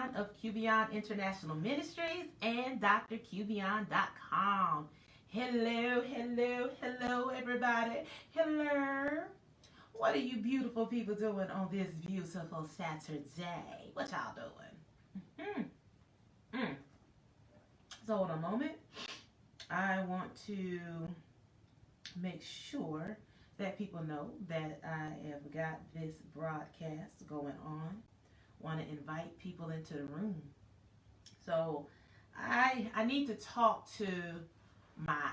Beyond of Q Beyond International Ministries and drqbeyond.com. Hello, hello, hello, everybody. Hello. What are you beautiful people doing on this beautiful Saturday? What y'all doing? So, hold on a moment. I want to make sure that people know that I have got this broadcast going on. Want to invite people into the room. So I need to talk to my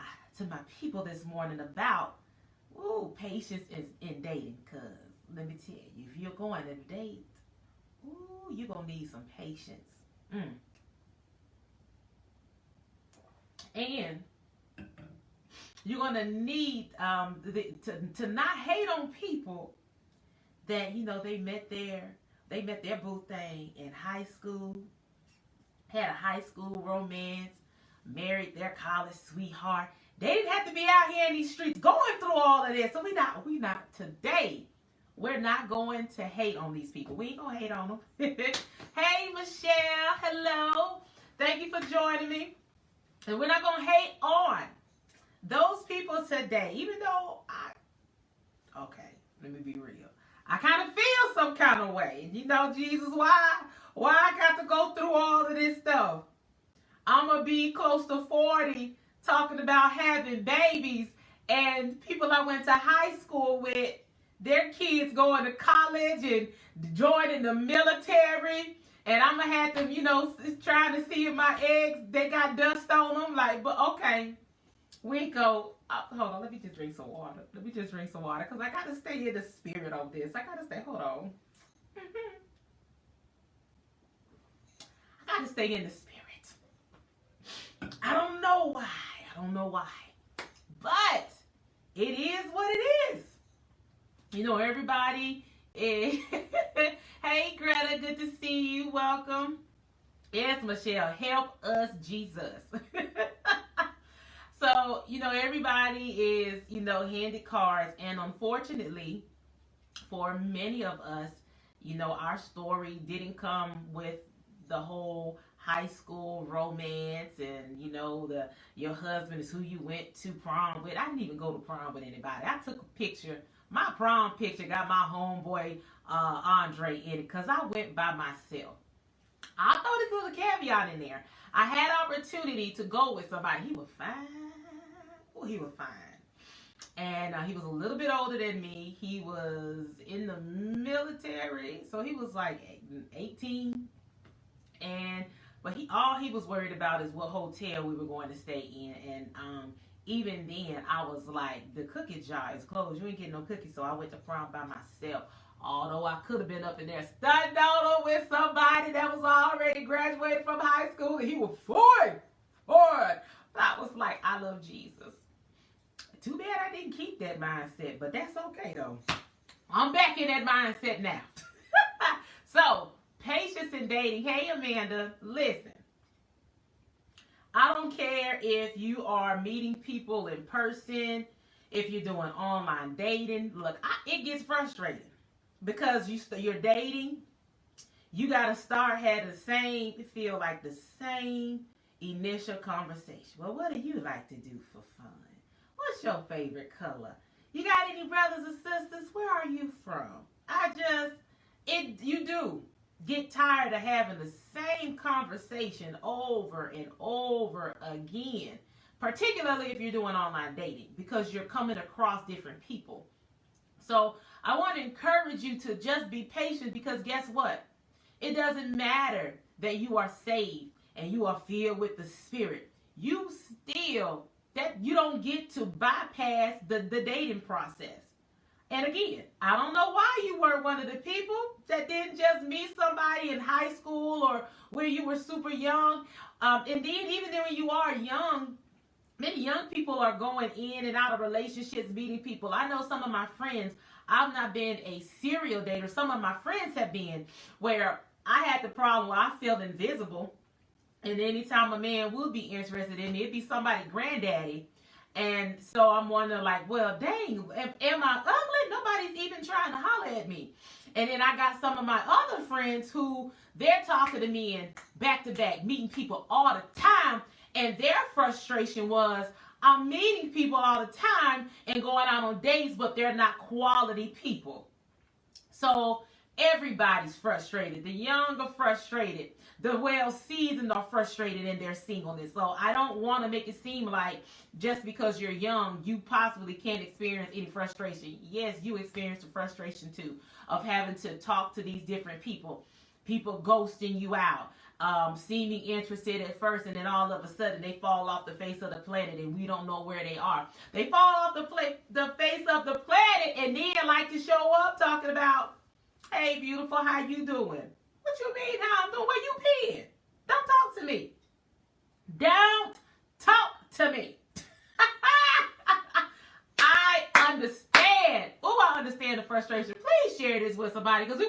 people this morning about patience is in dating. Cause let me tell you, if you're going to date, you're gonna need some patience. And you're gonna need to not hate on people that they met their boo thing in high school, had a high school romance, married their college sweetheart. They didn't have to be out here in these streets going through all of this. So we not today. We're not going to hate on these people. We ain't gonna hate on them. Hey Michelle, hello. Thank you for joining me. And we're not gonna hate on those people today, even though let me be real. I kind of feel some kind of way. Jesus, why I got to go through all of this stuff? I'm going to be close to 40 talking about having babies, and people I went to high school with, their kids going to college and joining the military, and I'm going to have them, trying to see if my eggs, they got dust on them. Like, but okay, we go. Hold on, let me just drink some water. Because I got to stay in the spirit of this. Hold on. I got to stay in the spirit. I don't know why. But it is what it is. Everybody is... Hey, Greta, good to see you. Welcome. Yes, Michelle, help us, Jesus. So, everybody is, handed cards. And unfortunately, for many of us, our story didn't come with the whole high school romance and, your husband is who you went to prom with. I didn't even go to prom with anybody. I took a picture. My prom picture got my homeboy, Andre, in it because I went by myself. I thought this was a caveat in there. I had opportunity to go with somebody. He was fine. He was fine. And he was a little bit older than me. He was in the military. So he was like 18. But all he was worried about is what hotel we were going to stay in. And even then, I was like, the cookie jar is closed. You ain't getting no cookies. So I went to prom by myself. Although I could have been up in there stunned on with somebody that was already graduated from high school. And he was 40. I was like, I love Jesus. Too bad I didn't keep that mindset. But that's okay, though. I'm back in that mindset now. So, patience in dating. Hey, Amanda, listen. I don't care if you are meeting people in person, if you're doing online dating. Look, it gets frustrating. Because you're dating, you got to feel like the same initial conversation. Well, what do you like to do for fun? What's your favorite color? You got any brothers or sisters? Where are you from? You do get tired of having the same conversation over and over again. Particularly if you're doing online dating. Because you're coming across different people. So, I want to encourage you to just be patient because guess what? It doesn't matter that you are saved and you are filled with the Spirit. You don't get to bypass the dating process. And again, I don't know why you were one of the people that didn't just meet somebody in high school or where you were super young. And then even then when you are young, many young people are going in and out of relationships, meeting people. I know some of my friends, I've not been a serial dater. Some of my friends have been where I had the problem where I felt invisible. And anytime a man would be interested in me, it'd be somebody granddaddy. And so I'm wondering like, well, dang, am I ugly? Nobody's even trying to holler at me. And then I got some of my other friends who they're talking to me and back to back, meeting people all the time. And their frustration was, I'm meeting people all the time and going out on dates, but they're not quality people. So everybody's frustrated. The young are frustrated. The well-seasoned are frustrated in their singleness. So I don't want to make it seem like just because you're young, you possibly can't experience any frustration. Yes, you experience the frustration too of having to talk to these different people. People ghosting you out, seeming interested at first, and then all of a sudden they fall off the face of the planet and we don't know where they are. They fall off the face of the planet and then like to show up talking about, hey, beautiful, how you doing? What you mean how I'm doing? Where you peeing? Don't talk to me. Don't talk to me. I understand. Oh, I understand the frustration. Please share this with somebody because we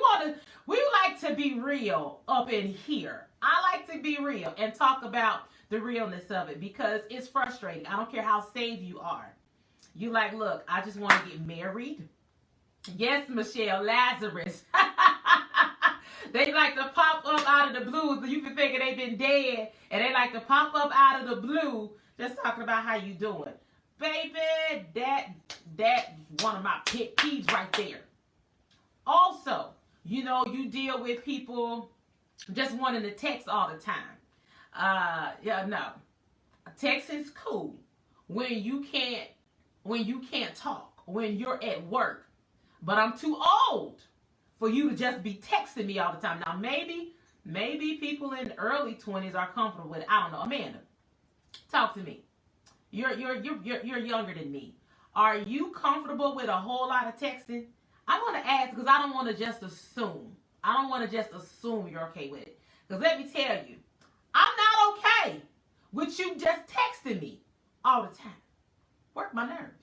like to be real up in here. I like to be real and talk about the realness of it because it's frustrating. I don't care how saved you are. You like, look, I just want to get married. Yes, Michelle, Lazarus. They like to pop up out of the blue. You can think they've been dead, and they like to pop up out of the blue, just talking about how you doing, baby. That's one of my pet peeves right there. Also, you know, you deal with people just wanting to text all the time. Yeah, no, texting's cool when you can't talk, when you're at work. But I'm too old for you to just be texting me all the time. Now, maybe people in the early 20s are comfortable with it. I don't know. Amanda, talk to me. You're younger than me. Are you comfortable with a whole lot of texting? I'm going to ask because I don't want to just assume. I don't want to just assume you're okay with it. Because let me tell you, I'm not okay with you just texting me all the time. Work my nerves.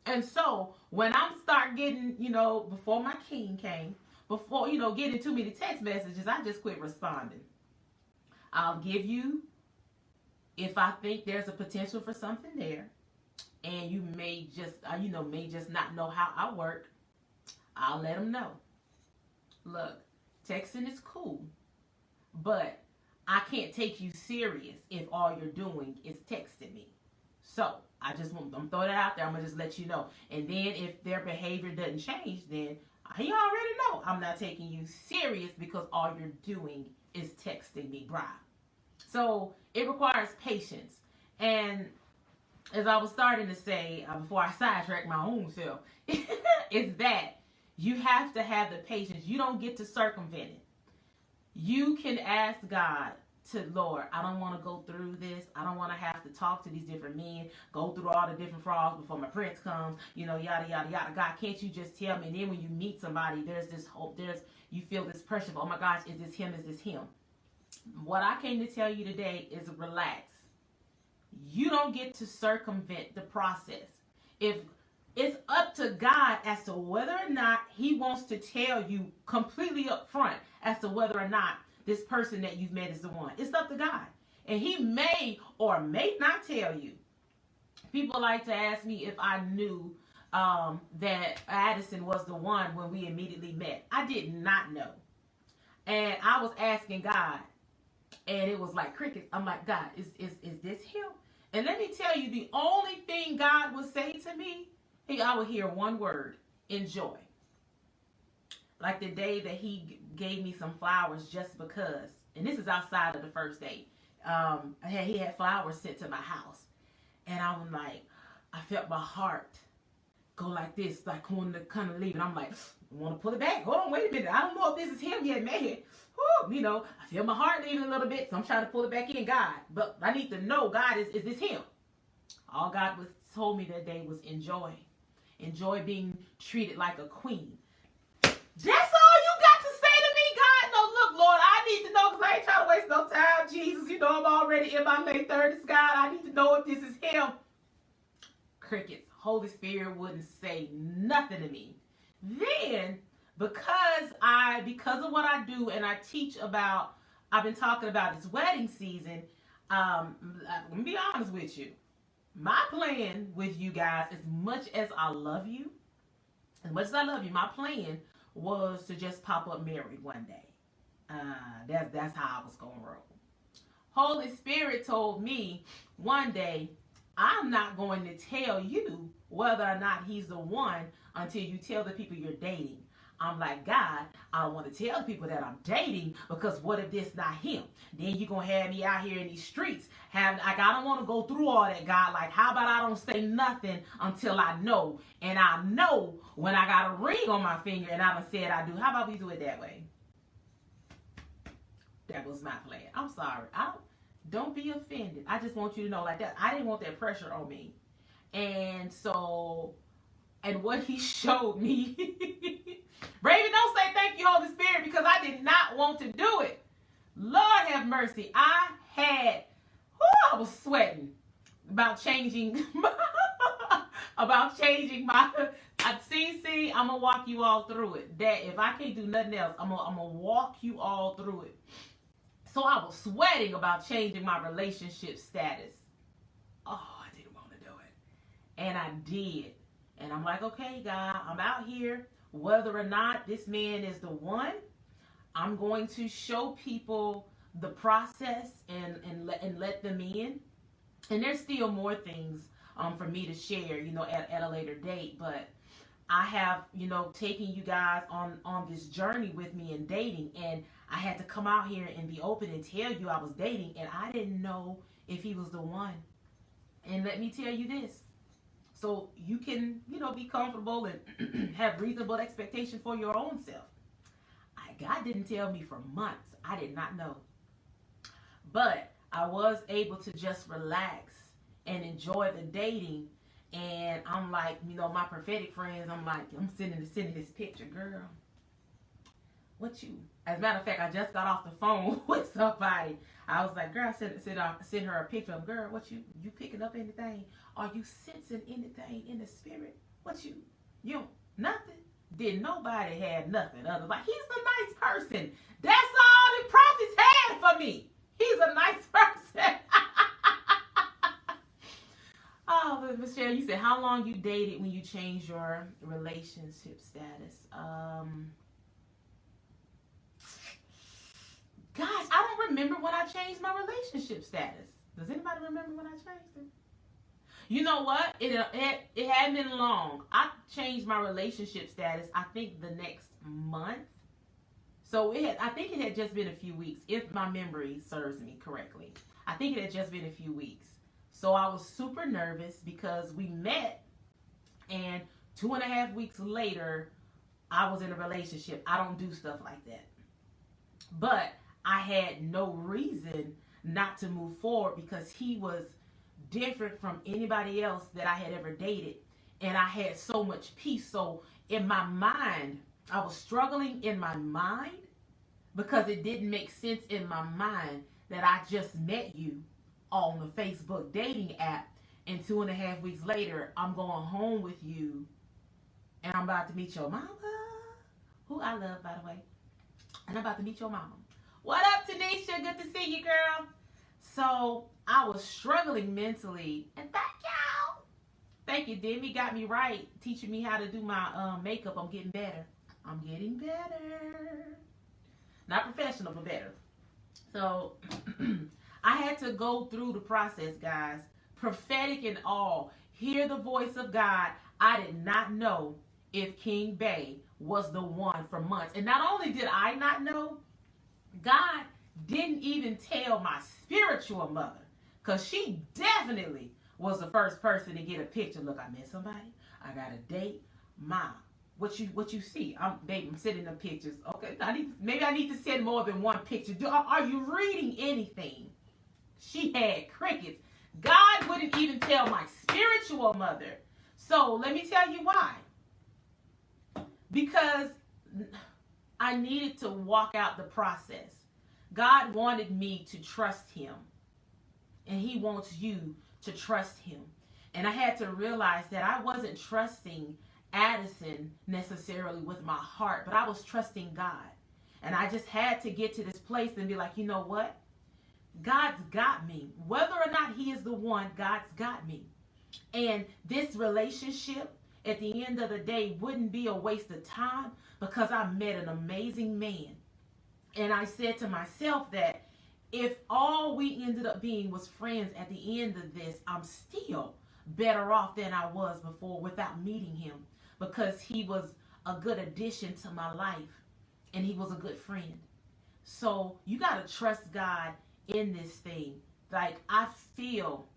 And so when I'm start getting, you know, before my king came, before, you know, getting too many text messages, I just quit responding. I'll give you, if I think there's a potential for something there, and you may just, may just not know how I work, I'll let them know. Look, texting is cool, but I can't take you serious if all you're doing is texting me. So I'm throwing it out there. I'm going to just let you know. And then if their behavior doesn't change, then you already know I'm not taking you serious because all you're doing is texting me, brah. So it requires patience. And as I was starting to say before I sidetracked my own self, is that you have to have the patience. You don't get to circumvent it. You can ask God to, Lord, I don't want to go through this. I don't want to have to talk to these different men, go through all the different frogs before my prince comes, yada, yada, yada. God, can't you just tell me? And then when you meet somebody, there's this hope. You feel this pressure of, oh my gosh, is this him? Is this him? What I came to tell you today is relax. You don't get to circumvent the process. If it's up to God as to whether or not he wants to tell you completely up front as to whether or not this person that you've met is the one. It's up to God. And he may or may not tell you. People like to ask me if I knew that Addison was the one when we immediately met. I did not know. And I was asking God, and it was like crickets. I'm like, God, is this him? And let me tell you, the only thing God would say to me, I would hear one word, enjoy. Like the day that he gave me some flowers just because, and this is outside of the first date. He had flowers sent to my house. And I was like, I felt my heart go like this, like wanting to kind of leave. And I'm like, I want to pull it back. Hold on, wait a minute. I don't know if this is him yet, man. Whew, I feel my heart leaving a little bit, so I'm trying to pull it back in, God. But I need to know, God, is this him? All God told me that day was enjoy. Enjoy being treated like a queen. That's all you got to say to me, God. No, look, Lord, I need to know because I ain't trying to waste no time. Jesus, I'm already in my late 30s, God. I need to know if this is him. Crickets. Holy Spirit wouldn't say nothing to me. Then, because of what I do and I teach about, I've been talking about this wedding season. Let me be honest with you. My plan with you guys, as much as I love you, my plan was to just pop up married one day. That's how I was gonna roll. Holy Spirit told me one day, I'm not going to tell you whether or not he's the one until you tell the people you're dating. I'm like, God, I don't want to tell people that I'm dating, because what if this not him? Then you're going to have me out here in these streets. I don't want to go through all that, God. Like, how about I don't say nothing until I know? And I know when I got a ring on my finger and I done said I do. How about we do it that way? That was my plan. I'm sorry. Don't be offended. I just want you to know, like that. I didn't want that pressure on me. And so, and what he showed me, Raven, don't say thank you, Holy Spirit, because I did not want to do it. Lord have mercy. I was sweating about changing, about changing my, see, I'm going to walk you all through it. That if I can't do nothing else, I'm going to walk you all through it. So I was sweating about changing my relationship status. Oh, I didn't want to do it. And I did. And I'm like, okay, God, I'm out here. Whether or not this man is the one, I'm going to show people the process and let them in. And there's still more things for me to share, at a later date. But I have, taken you guys on this journey with me in dating. And I had to come out here and be open and tell you I was dating, and I didn't know if he was the one. And let me tell you this, so you can, be comfortable and have reasonable expectation for your own self. God didn't tell me for months. I did not know. But I was able to just relax and enjoy the dating. And I'm like, my prophetic friends, I'm sending this picture, girl. What you? As a matter of fact, I just got off the phone with somebody. I was like, girl, send her a picture of, girl, what you picking up anything? Are you sensing anything in the spirit? What you nothing? Did nobody have nothing other like, he's a nice person. That's all the prophets had for me. He's a nice person. Oh, but Michelle, you said how long you dated when you changed your relationship status? Gosh, I don't remember when I changed my relationship status. Does anybody remember when I changed it? You know what? It hadn't been long. I changed my relationship status, I think, the next month. So I think it had just been a few weeks, if my memory serves me correctly. I think it had just been a few weeks. So I was super nervous because we met, and 2.5 weeks later, I was in a relationship. I don't do stuff like that. But I had no reason not to move forward because he was different from anybody else that I had ever dated. And I had so much peace. So in my mind, I was struggling in my mind because it didn't make sense in my mind that I just met you on the Facebook dating app, and 2.5 weeks later, I'm going home with you, and I'm about to meet your mama, who I love, by the way, and I'm about to meet your mama. What up, Tanisha? Good to see you, girl. So I was struggling mentally, and thank you, Demi, got me right, teaching me how to do my makeup. I'm getting better. Not professional, but better. So I had to go through the process, guys. Prophetic and all. Hear the voice of God. I did not know if King Bay was the one for months. And not only did I not know, God didn't even tell my spiritual mother. Because she definitely was the first person to get a picture. Look, I met somebody. I got a date. Mom, what you see? I'm sending them pictures. Okay, maybe I need to send more than one picture. Are you reading anything? She had crickets. God wouldn't even tell my spiritual mother. So let me tell you why. Because I needed to walk out the process. God wanted me to trust him. And he wants you to trust him. And I had to realize that I wasn't trusting Addison necessarily with my heart, but I was trusting God. And I just had to get to this place and be like, you know what? God's got me. Whether or not he is the one, God's got me. And this relationship at the end of the day wouldn't be a waste of time because I met an amazing man. And I said to myself that if all we ended up being was friends at the end of this, I'm still better off than I was before without meeting him, because he was a good addition to my life and he was a good friend. So you got to trust God in this thing. Like, I feel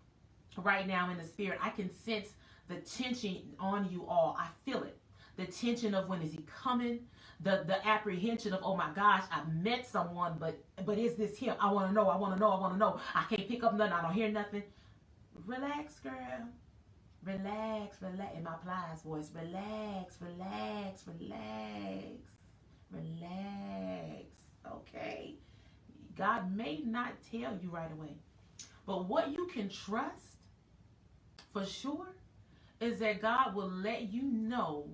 right now in the spirit, I can sense the tension on you all. I feel it. The tension of when is he coming? The apprehension of, oh my gosh, I met someone, but is this him? I want to know. I can't pick up nothing. I don't hear nothing. Relax, girl. Relax. In my Plies voice. Relax. Okay. God may not tell you right away. But what you can trust for sure is that God will let you know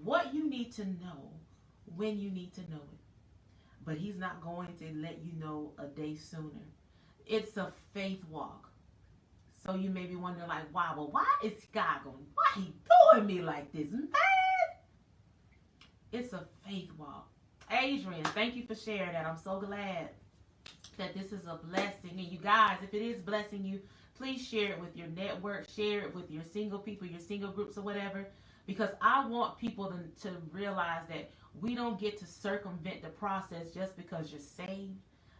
what you need to know when you need to know it. But he's not going to let you know a day sooner. It's a faith walk. So you may be wondering, like, wow, well, why is God going, why he doing me like this, man? It's a faith walk. Adrian, thank you for sharing that. I'm so glad that this is a blessing. And you guys, if it is blessing you, please share it with your network, share it with your single people, your single groups or whatever, because I want people to realize that we don't get to circumvent the process just because you're saved.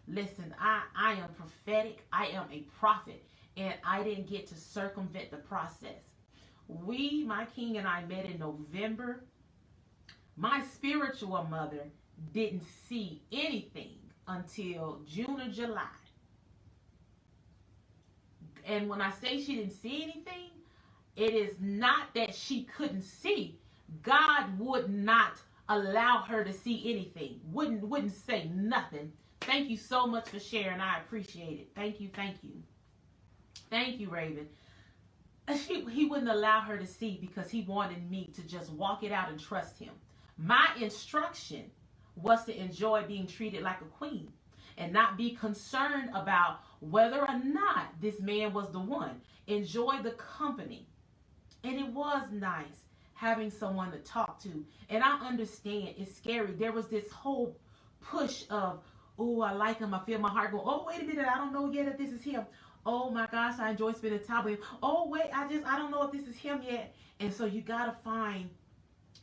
Listen, I am prophetic. I am a prophet, and I didn't get to circumvent the process. My king and I met in November. My spiritual mother didn't see anything until June or July. And when I say she didn't see anything, it is not that she couldn't see. God would not allow her to see anything. Wouldn't say nothing. Thank you so much for sharing. I appreciate it. Thank you. Thank you, Raven. He wouldn't allow her to see because he wanted me to just walk it out and trust him. My instruction was to enjoy being treated like a queen and not be concerned about whether or not this man was the one. Enjoy the company. And it was nice having someone to talk to. And I understand it's scary. There was this whole push of, oh, I like him. I feel my heart go, oh, wait a minute. I don't know yet if this is him. Oh my gosh, I enjoy spending time with him. Oh, wait, I don't know if this is him yet. And so you got to find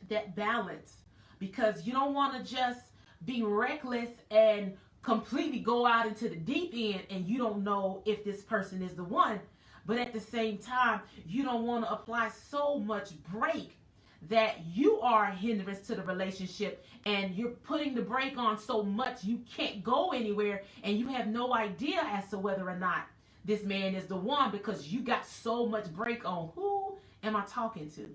that balance, because you don't want to just be reckless and completely go out into the deep end and you don't know if this person is the one. But at the same time, you don't want to apply so much brake that you are a hindrance to the relationship and you're putting the brake on so much you can't go anywhere and you have no idea as to whether or not this man is the one, because you got so much brake on. Who am I talking to?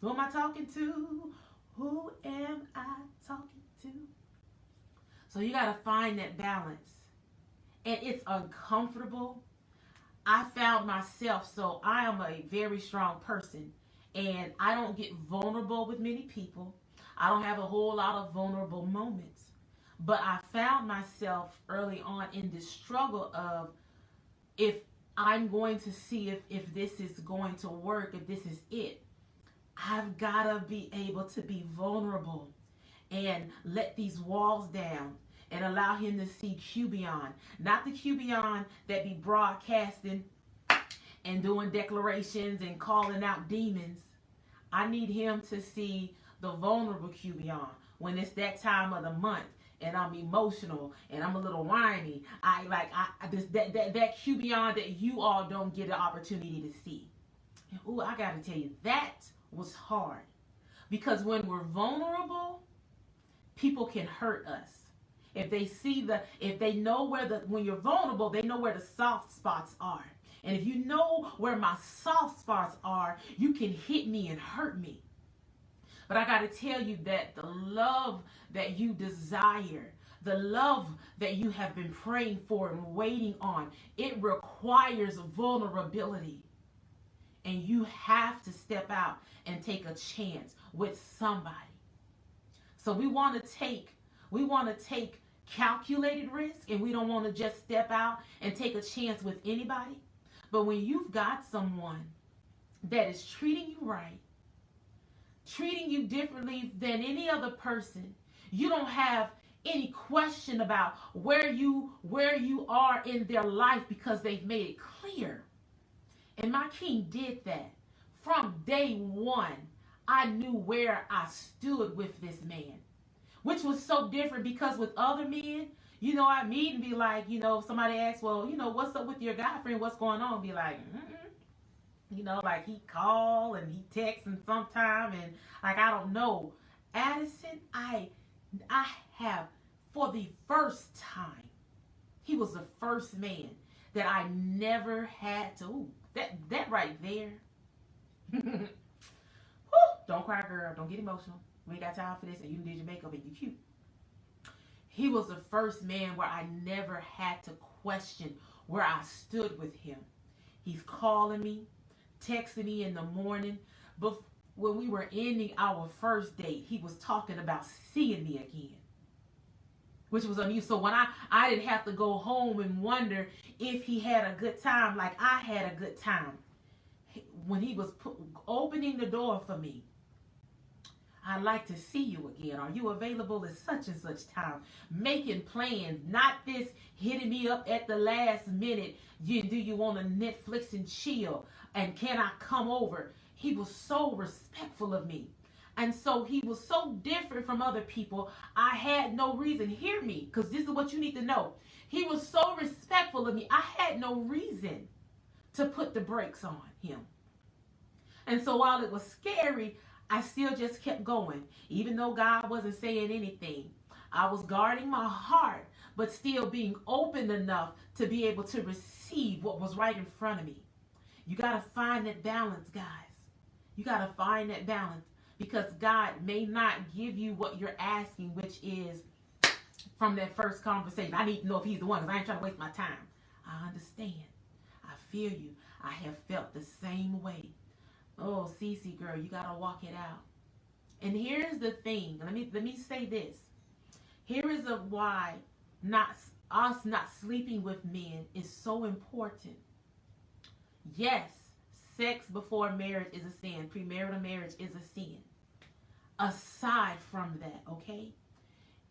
Who am I talking to? Who am I talking to? So you got to find that balance. And it's uncomfortable. I found myself, so I am a very strong person. And I don't get vulnerable with many people. I don't have a whole lot of vulnerable moments. But I found myself early on in this struggle of, if I'm going to see if this is going to work, if this is it, I've got to be able to be vulnerable and let these walls down and allow him to see Cubion. Not the Cubion that be broadcasting and doing declarations and calling out demons. I need him to see the vulnerable Cubion when it's that time of the month and I'm emotional and I'm a little whiny. That Cubion that you all don't get an opportunity to see. Ooh, I got to tell you, that was hard, because when we're vulnerable, people can hurt us. If they know when you're vulnerable, they know where the soft spots are. And if you know where my soft spots are, you can hit me and hurt me. But I got to tell you that the love that you desire, the love that you have been praying for and waiting on, it requires vulnerability. And you have to step out and take a chance with somebody. So we want to take calculated risk, and we don't want to just step out and take a chance with anybody. But when you've got someone that is treating you right, treating you differently than any other person. You don't have any question about where you are in their life because they've made it clear. And my king did that. From day one, I knew where I stood with this man, which was so different because with other men, I meet and be like, if somebody asks, well, what's up with your guy friend? What's going on? Be like, like he call and he texts and sometime and like, I don't know. Addison, I have, for the first time, he was the first man that I never had to, that right there. Whew, don't cry, girl. Don't get emotional. We ain't got time for this, and you did your makeup and you cute. He was the first man where I never had to question where I stood with him. He's calling me, texting me in the morning. But when we were ending our first date, he was talking about seeing me again, which was unusual. So when I didn't have to go home and wonder if he had a good time like I had a good time. When he was opening the door for me, I'd like to see you again. Are you available at such and such time? Making plans, not this hitting me up at the last minute. Do you want to Netflix and chill? And can I come over? He was so respectful of me. And so he was so different from other people. I had no reason. Hear me, because this is what you need to know. He was so respectful of me. I had no reason to put the brakes on him. And so while it was scary, I still just kept going. Even though God wasn't saying anything, I was guarding my heart, but still being open enough to be able to receive what was right in front of me. You got to find that balance, guys. You got to find that balance, because God may not give you what you're asking, which is from that first conversation. I need to know if he's the one, because I ain't trying to waste my time. I understand. I feel you. I have felt the same way. Oh, Cece, girl, you got to walk it out. And here's the thing. Let me say this. Here is why not sleeping with men is so important. Yes, sex before marriage is a sin. Premarital marriage is a sin. Aside from that, okay?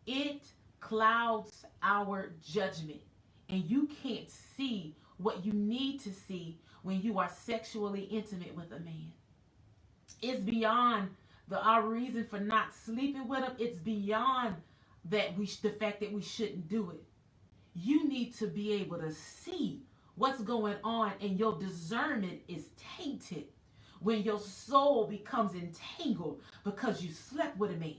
It clouds our judgment. And you can't see what you need to see when you are sexually intimate with a man. It's beyond our reason for not sleeping with him. It's beyond that the fact that we shouldn't do it. You need to be able to see what's going on, and your discernment is tainted when your soul becomes entangled because you slept with a man.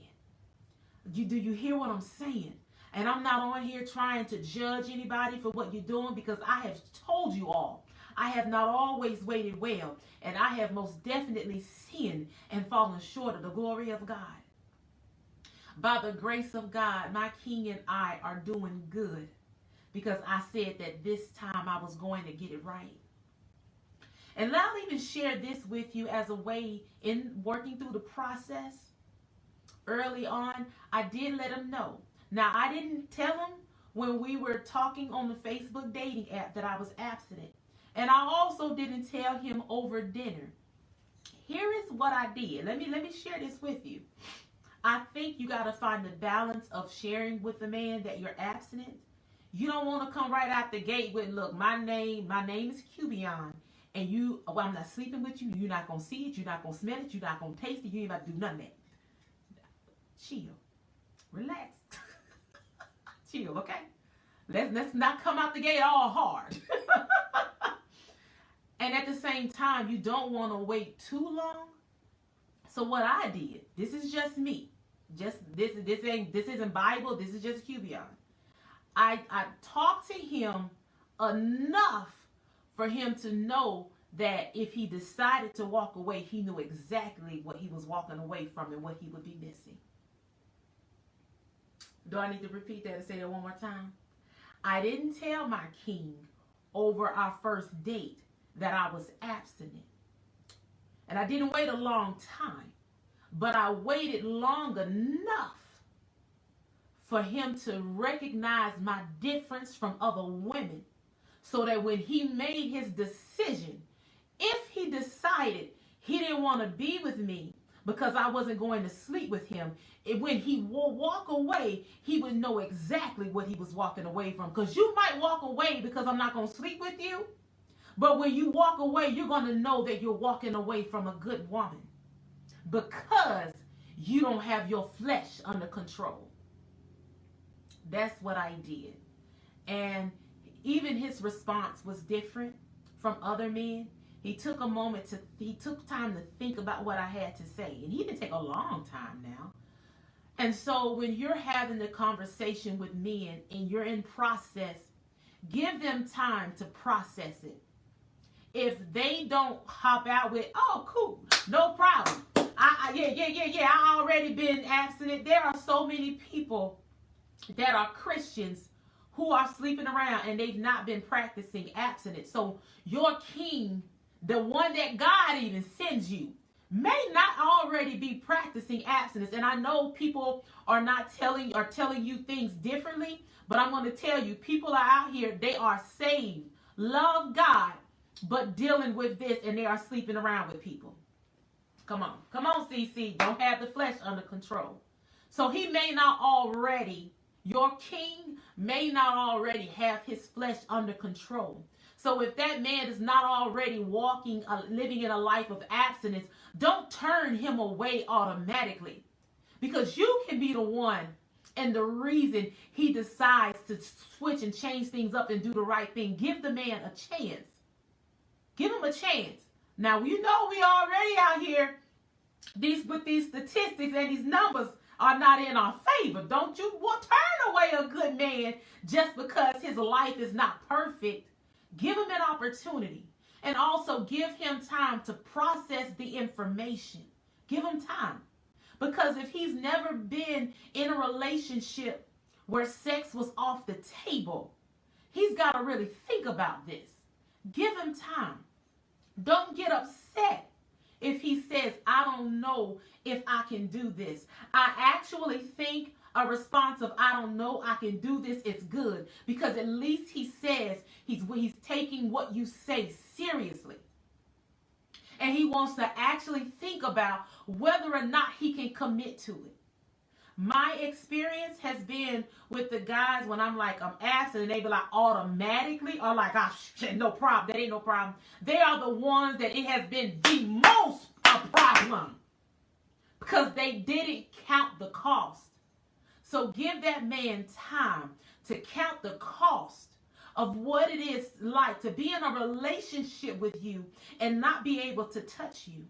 Do you hear what I'm saying? And I'm not on here trying to judge anybody for what you're doing, because I have told you all. I have not always waited well, and I have most definitely sinned and fallen short of the glory of God. By the grace of God, my King and I are doing good, because I said that this time I was going to get it right. And I'll even share this with you as a way in working through the process. Early on, I did let him know. Now, I didn't tell him when we were talking on the Facebook dating app that I was abstinent. And I also didn't tell him over dinner. Here is what I did. Let me share this with you. I think you got to find the balance of sharing with the man that you're abstinent. You don't want to come right out the gate with, look, my name is Cubion, and I'm not sleeping with you. You're not going to see it. You're not going to smell it. You're not going to taste it. You ain't about to do none of that. Chill. Relax. Chill, okay? Let's not come out the gate all hard. And at the same time, you don't want to wait too long. So what I did, this is just me. This isn't Bible. This is just Cubion. I talked to him enough for him to know that if he decided to walk away, he knew exactly what he was walking away from and what he would be missing. Do I need to repeat that and say that one more time? I didn't tell my king over our first date that I was abstinent. And I didn't wait a long time, but I waited long enough for him to recognize my difference from other women, so that when he made his decision, if he decided he didn't want to be with me, because I wasn't going to sleep with him. And when he will walk away, he would know exactly what he was walking away from. Because you might walk away because I'm not going to sleep with you. But when you walk away, you're going to know that you're walking away from a good woman. Because you don't have your flesh under control. That's what I did. And even his response was different from other men. He took time to think about what I had to say. And he didn't take a long time now. And so when you're having the conversation with men and you're in process, give them time to process it. If they don't hop out with, oh, cool, no problem. I already been abstinent. There are so many people that are Christians who are sleeping around and they've not been practicing abstinence. So your king, the one that God even sends you, may not already be practicing abstinence. And I know people are telling you things differently, but I'm going to tell you, people are out here, they are saved, love God, but dealing with this, and they are sleeping around with people. Come on, CC, don't have the flesh under control. So he may not already, your king may not already have his flesh under control. So if that man is not already living in a life of abstinence, don't turn him away automatically. Because you can be the one and the reason he decides to switch and change things up and do the right thing. Give the man a chance. Give him a chance. Now, you know we already out here with these statistics and these numbers are not in our favor. Don't you turn away a good man just because his life is not perfect. Give him an opportunity. And also give him time to process the information. Give him time. Because if he's never been in a relationship where sex was off the table, he's got to really think about this. Give him time. Don't get upset if he says, I don't know if I can do this. I actually think a response of, I don't know, I can do this, is good. Because at least he says he's taking what you say seriously. And he wants to actually think about whether or not he can commit to it. My experience has been with the guys when I'm absent and they be like automatically or like, shit, no problem. That ain't no problem. They are the ones that it has been the most a problem because they didn't count the cost. So give that man time to count the cost of what it is like to be in a relationship with you and not be able to touch you.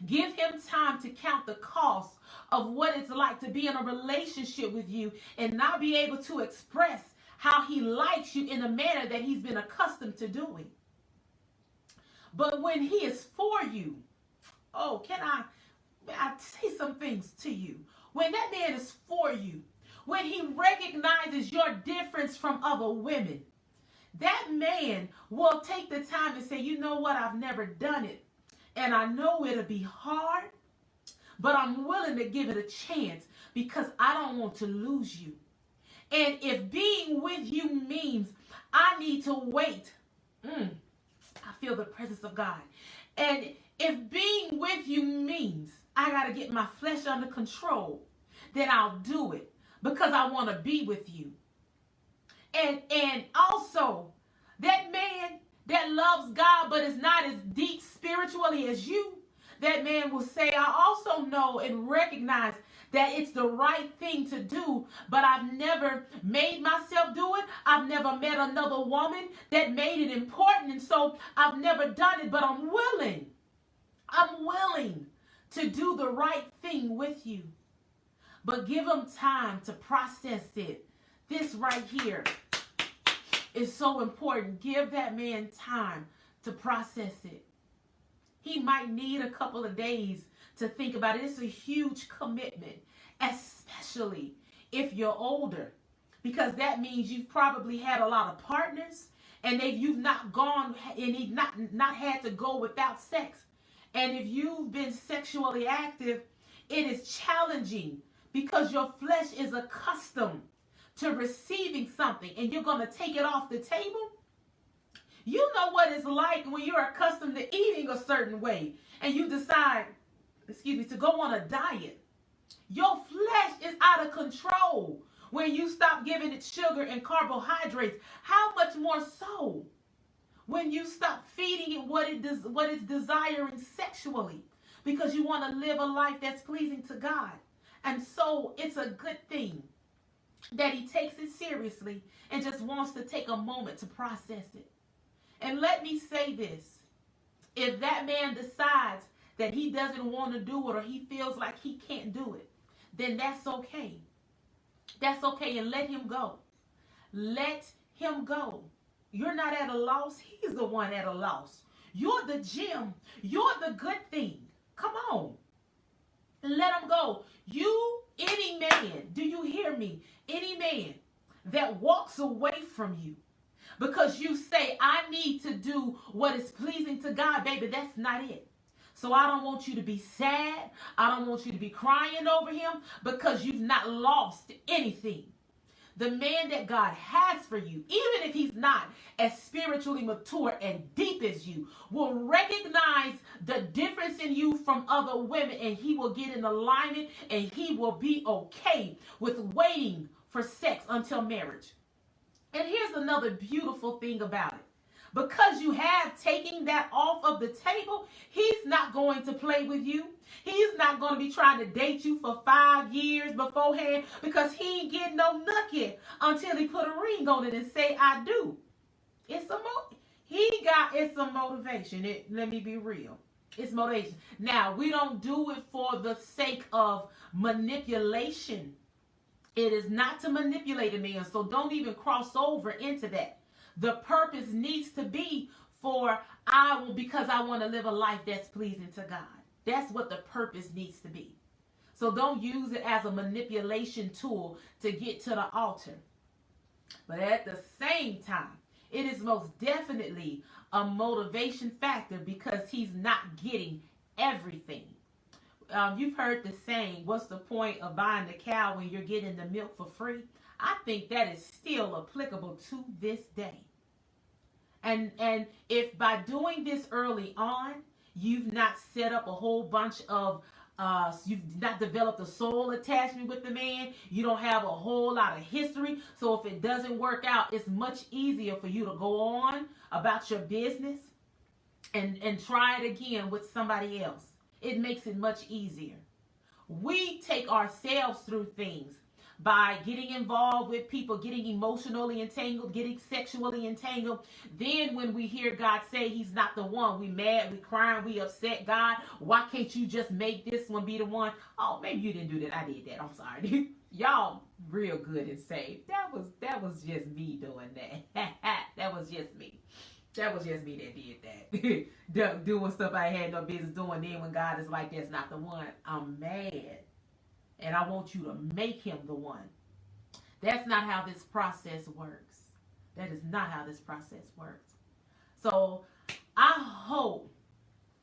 Give him time to count the cost of what it's like to be in a relationship with you and not be able to express how he likes you in a manner that he's been accustomed to doing. But when he is for you, can I say some things to you? When that man is for you, when he recognizes your difference from other women, that man will take the time and say, you know what, I've never done it. And I know it'll be hard, but I'm willing to give it a chance because I don't want to lose you. And if being with you means I need to wait, I feel the presence of God. And if being with you means I got to get my flesh under control, then I'll do it because I want to be with you. And also, that man that loves God but is not as deep spiritually as you, that man will say, I also know and recognize that it's the right thing to do, but I've never made myself do it. I've never met another woman that made it important, and so I've never done it, but I'm willing. I'm willing to do the right thing with you. But give him time to process it. This right here is so important. Give that man time to process it. He might need a couple of days to think about it. It's a huge commitment, especially if you're older, because that means you've probably had a lot of partners and you've not gone and you've not had to go without sex. And if you've been sexually active, it is challenging because your flesh is accustomed to receiving something and you're going to take it off the table. You know what it's like when you're accustomed to eating a certain way and you decide, to go on a diet. Your flesh is out of control when you stop giving it sugar and carbohydrates. How much more so when you stop feeding it what it's desiring sexually, because you want to live a life that's pleasing to God. And so it's a good thing that he takes it seriously and just wants to take a moment to process it. And let me say this. If that man decides that he doesn't want to do it, or he feels like he can't do it, then that's okay. That's okay, and let him go. Let him go. You're not at a loss. He's the one at a loss. You're the gem. You're the good thing. Come on. Let him go. You, any man, do you hear me? Any man that walks away from you because you say, I need to do what is pleasing to God, baby, that's not it. So I don't want you to be sad. I don't want you to be crying over him, because you've not lost anything. The man that God has for you, even if he's not as spiritually mature and deep as you, will recognize the difference in you from other women, and he will get in alignment, and he will be okay with waiting for sex until marriage. And here's another beautiful thing about it. Because you have taken that off of the table, he's not going to play with you. He's not going to be trying to date you for 5 years beforehand, because he ain't getting no nookie until he put a ring on it and say, I do. It's a motivation. Let me be real. It's motivation. Now, we don't do it for the sake of manipulation. It is not to manipulate a man, so don't even cross over into that. The purpose needs to be because I want to live a life that's pleasing to God. That's what the purpose needs to be. So don't use it as a manipulation tool to get to the altar. But at the same time, it is most definitely a motivation factor, because he's not getting everything. You've heard the saying, what's the point of buying the cow when you're getting the milk for free? I think that is still applicable to this day. And if by doing this early on, you've not set up a whole bunch of, you've not developed a soul attachment with the man, you don't have a whole lot of history, so if it doesn't work out, it's much easier for you to go on about your business and try it again with somebody else. It makes it much easier. We take ourselves through things by getting involved with people, getting emotionally entangled, getting sexually entangled. Then when we hear God say he's not the one, we mad, we crying, we upset. God, why can't you just make this one be the one? Oh, maybe you didn't do that. I did that. I'm sorry. Y'all real good and saved. That was just me doing that. That was just me. That was just me that did that. Doing stuff I had no business doing. Then when God is like, that's not the one, I'm mad. And I want you to make him the one. That's not how this process works. That is not how this process works. So I hope,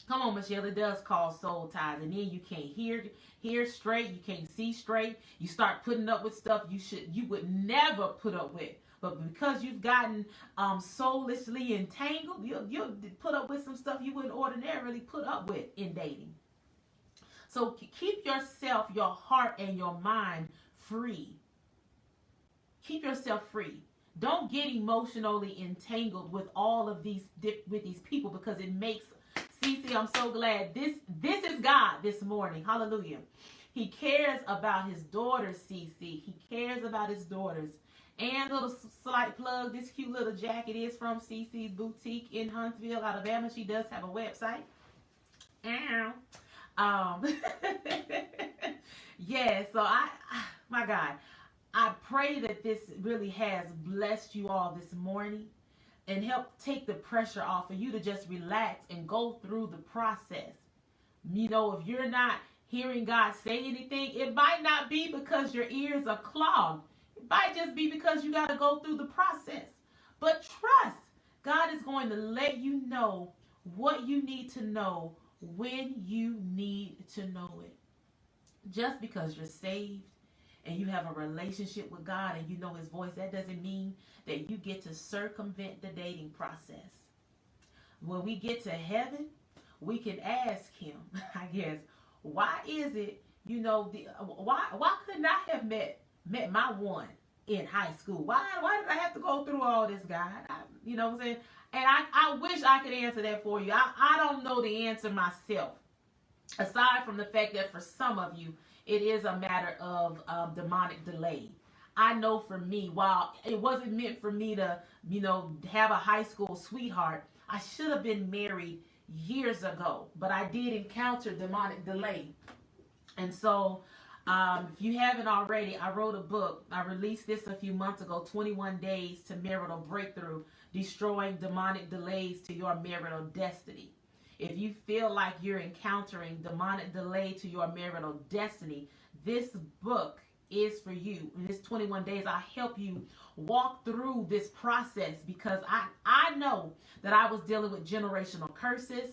come on, Michelle, it does cause soul ties. And then you can't hear straight. You can't see straight. You start putting up with stuff you would never put up with. But because you've gotten soulishly entangled, you'll put up with some stuff you wouldn't ordinarily put up with in dating. So keep yourself, your heart, and your mind free. Keep yourself free. Don't get emotionally entangled with all of these people, because it makes, Cece, I'm so glad. This is God this morning. Hallelujah. He cares about his daughters, Cece. He cares about his daughters. And little slight plug, this cute little jacket is from Cece's Boutique in Huntsville, Alabama. She does have a website. Ow. Yeah, so my God, I pray that this really has blessed you all this morning and help take the pressure off for you to just relax and go through the process. You know, if you're not hearing God say anything, it might not be because your ears are clogged. It might just be because you got to go through the process. But trust, God is going to let you know what you need to know when you need to know it. Just because you're saved and you have a relationship with God and you know his voice, that doesn't mean that you get to circumvent the dating process. When we get to heaven, we can ask him, I guess, Why is it, why couldn't I have met my one in high school? Why did I have to go through all this, God? You know what I'm saying? And I wish I could answer that for you. I don't know the answer myself. Aside from the fact that for some of you, it is a matter of demonic delay. I know for me, while it wasn't meant for me to, have a high school sweetheart, I should have been married years ago. But I did encounter demonic delay. And so, if you haven't already, I wrote a book. I released this a few months ago, 21 Days to Marital Breakthrough, Destroying Demonic Delays to Your Marital Destiny. If you feel like you're encountering demonic delay to your marital destiny, this book is for you. In this 21 days, I help you walk through this process because I know that I was dealing with generational curses.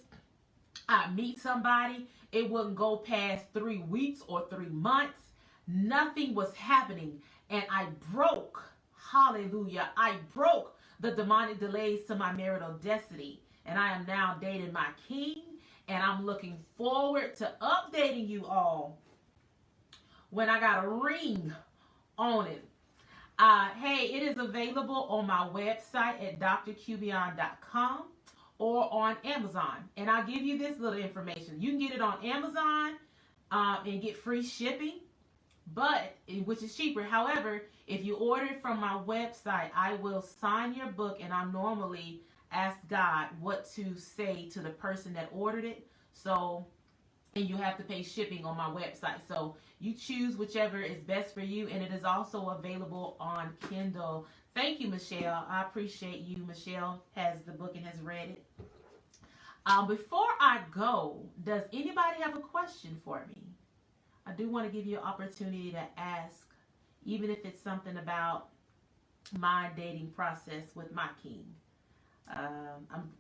I meet somebody, it wouldn't go past 3 weeks or 3 months. Nothing was happening. And I broke, hallelujah, I broke the demonic delays to my marital destiny. And I am now dating my king. And I'm looking forward to updating you all when I got a ring on it. Hey, it is available on my website at drcubion.com or on Amazon. And I'll give you this little information. You can get it on Amazon and get free shipping, which is cheaper. However, if you order it from my website, I will sign your book, and I normally ask God what to say to the person that ordered it. So, and you have to pay shipping on my website. So you choose whichever is best for you, and it is also available on Kindle. Thank you, Michelle. I appreciate you. Michelle has the book and has read it. Before I go, does anybody have a question for me? I do want to give you an opportunity to ask, even if it's something about my dating process with my king. I'm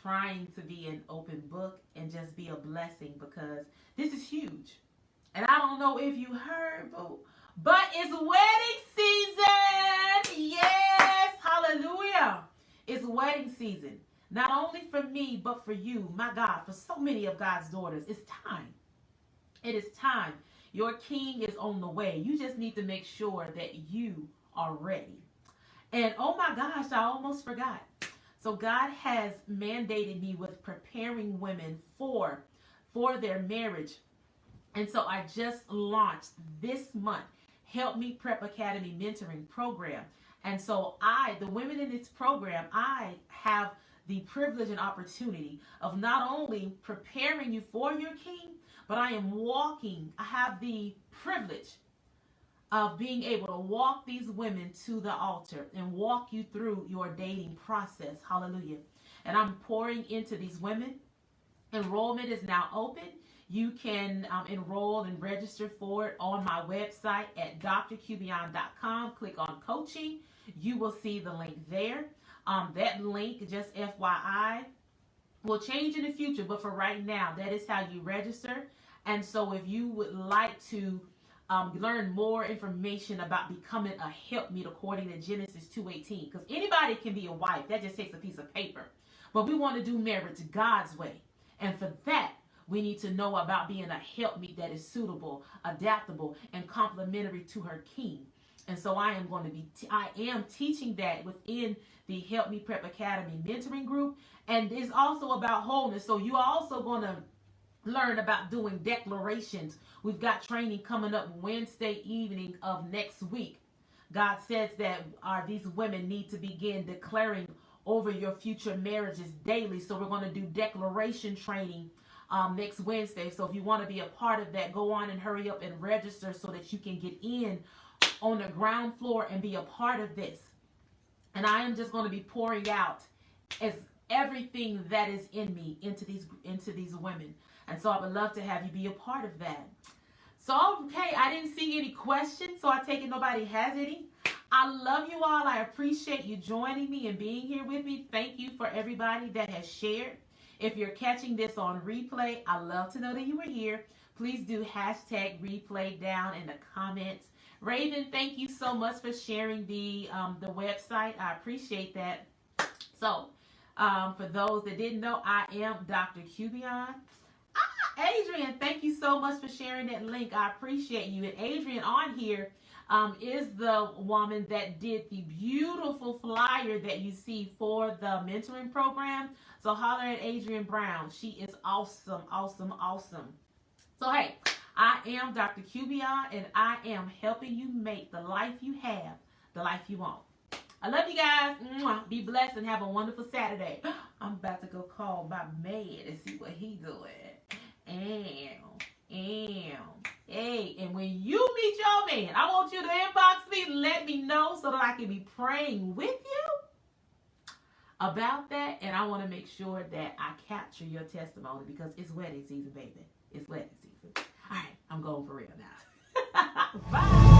trying to be an open book and just be a blessing because this is huge. And I don't know if you heard, but it's wedding season. Yes, hallelujah. It's wedding season. Not only for me, but for you, my God, for so many of God's daughters. It's time. It is time. Your king is on the way. You just need to make sure that you are ready. And oh my gosh, I almost forgot. So God has mandated me with preparing women for their marriage. And so I just launched this month Helpmeet Prep Academy Mentoring Program. And so the women in this program, I have the privilege and opportunity of not only preparing you for your king, but I have the privilege of being able to walk these women to the altar and walk you through your dating process. Hallelujah. And I'm pouring into these women. Enrollment is now open. You can enroll and register for it on my website at drcubion.com. Click on coaching. You will see the link there. That link, just FYI, will change in the future. But for right now, that is how you register. And so if you would like to learn more information about becoming a helpmeet according to Genesis 2:18. Because anybody can be a wife. That just takes a piece of paper. But we want to do marriage God's way. And for that, we need to know about being a helpmeet that is suitable, adaptable, and complementary to her king. And so I am teaching that within the Helpmeet Prep Academy mentoring group. And it's also about wholeness. So you're also going to learn about doing declarations. We've got training coming up Wednesday evening of next week. God says that these women need to begin declaring over your future marriages daily. So we're going to do declaration training next Wednesday. So if you want to be a part of that, go on and hurry up and register so that you can get in on the ground floor and be a part of this. And I am just going to be pouring out as everything that is in me into these women. And so I would love to have you be a part of that. So, okay, I didn't see any questions, so I take it nobody has any. I love you all. I appreciate you joining me and being here with me. Thank you for everybody that has shared. If you're catching this on replay, I love to know that you were here. Please do hashtag replay down in the comments. Raven, thank you so much for sharing the website. I appreciate that. So, for those that didn't know, I am Dr. Cubion. Adrian, thank you so much for sharing that link. I appreciate you. And Adrian on here is the woman that did the beautiful flyer that you see for the mentoring program. So holler at Adrian Brown. She is awesome, awesome, awesome. So hey, I am Dr. QBR, and I am helping you make the life you have the life you want. I love you guys. Be blessed and have a wonderful Saturday. I'm about to go call my man and see what he doing. Hey, and when you meet your man, I want you to inbox me, let me know so that I can be praying with you about that. And I want to make sure that I capture your testimony because it's wedding season, baby. It's wedding season. All right, I'm going for real now. Bye.